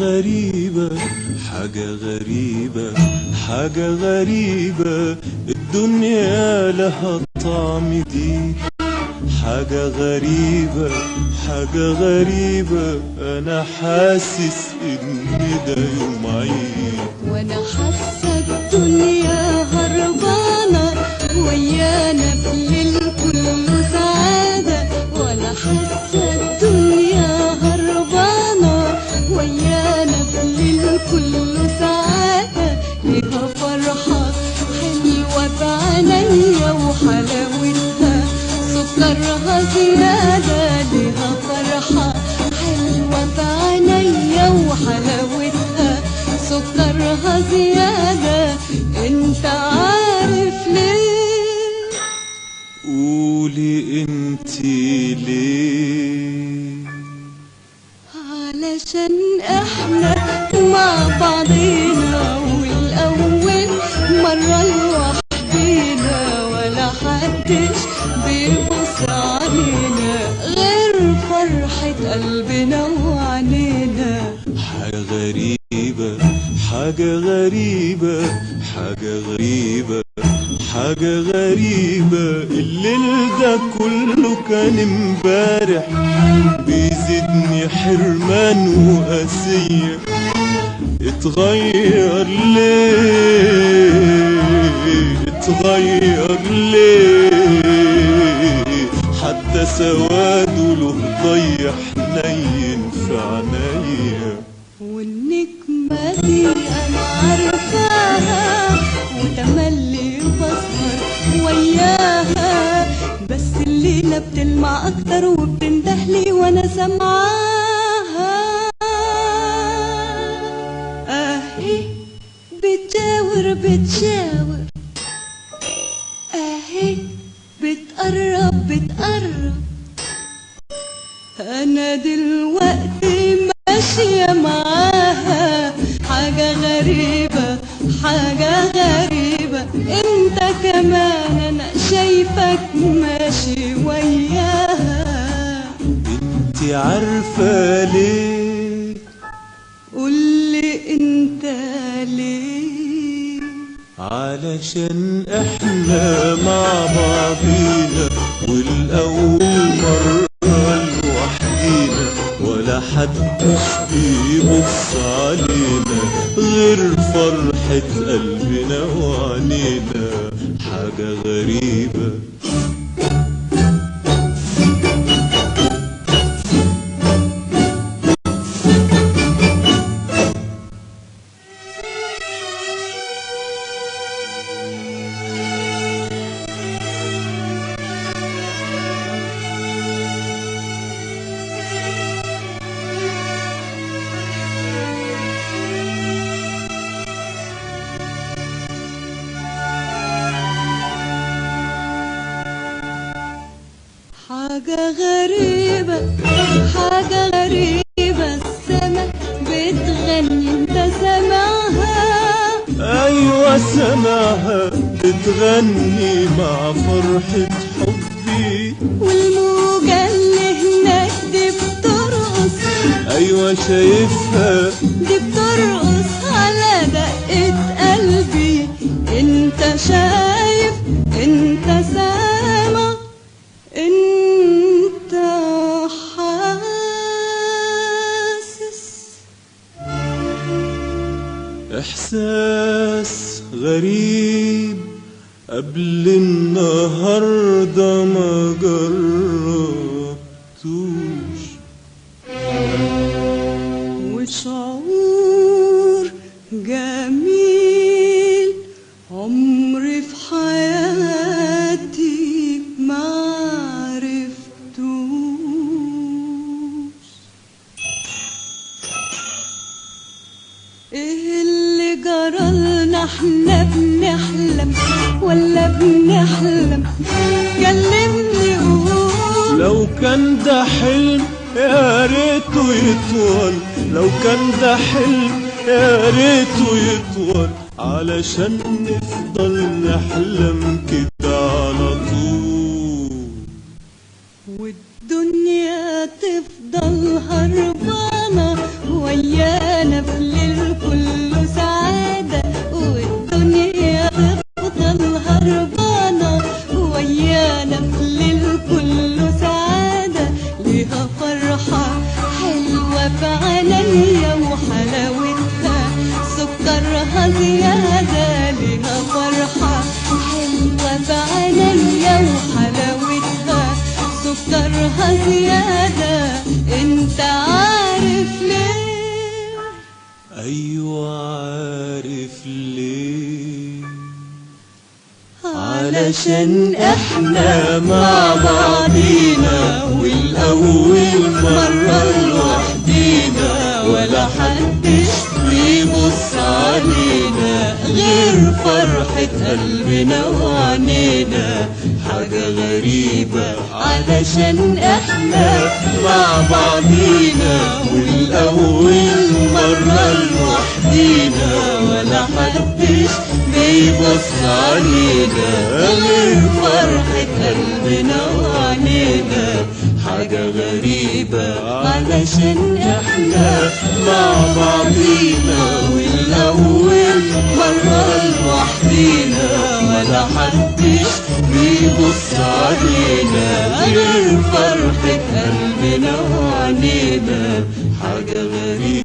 غريبة، حاجة غريبة، حاجة غريبة، الدنيا لها طعم جديد. حاجة غريبة، حاجة غريبة، أنا حاسس إن ده يوم عيد. وأنا حاسة الدنيا هربانة ويانا بالليل كله سعادة. وأنا حاسة الدنيا هربانة ويانا بالليل كله سعادة. ليها فرحة حلوة بعينيا وحلاوتها سكرها زيادة. ليها فرحة حلوة بعينيا وحلاوتها سكرها زيادة. انت عارف ليه؟ قولي انتي ليه؟ علشان احنا مع بعضينا والاول مرة لوحدينا ولا حدش بيبص علينا غير فرحة قلبنا وعنينا. حاجة غريبة، حاجة غريبة، حاجة غريبة، حاجة غريبة، الليل ده كله كان امبارح بيزيدني حرمان وقاسية. اتغير ليه؟ اتغير ليه؟ حتى سواده له ضيح نين في عينيا. والنجمة دي أنا عارفاها وتملي بسهر وياها، بس الليلة بتلمع أكتر وبتندهلي وأنا سامعاها. أهي بتشاور بتشاور، أهي بتقرب بتقرب. أنا دلوقتي ماشية معاها. حاجة غريبة، حاجة غريبة، انت كمان انا شايفك ماشي وياها. انتي عارفة ليه؟ قولي انت ليه؟ علشان احنا مع بعضينا والأول مرة لوحدينا ولا حدش بيبص علينا غير فرحة قلبنا وعنينا. حاجة غريبة. حاجة غريبة، حاجة غريبة، السما بتغني انت سامعها؟ ايوه سامعها بتغني مع فرحة حبي. والموجة اللي هناك دي بترقص، ايوه شايفها دي بترقص على دقة قلبي. انت شايف، انت سامع، انت حاسس. احساس غريب قبل النهارده ما جربتوش، وشعور جميل عمري في حياتي ما عرفتوش. ايه اللي جرالنا؟ احنا بنحلم ولا بنحلم؟ كلمني قول. لو كان ده حلم يا ريته يطول، لو كان ده حلم يا ريته يطول، علشان نفضل نحلم كده على طول، والدنيا تفضل هربانة ويانا سكرها زيادة لها فرحة حلوة بعينيا وحلاوتها سكرها زيادة انت عارف ليه؟ ايوه عارف ليه؟ علشان احنا مع بعضينا والاول مرة لوحدينا ولا حدش بيبص علينا غير فرحة قلبنا وعنينا حاجة غريبة علشان احنا مع بعضينا والاول مرة لوحدينا ولا حدش بيبص علينا غير فرحة قلبنا وعنينا حاجة غريبة علشان احنا مع بعضينا والاول مرة لوحدينا ولا حدش بيبص علينا غير فرحة قلبنا وعنينا حاجة غريبة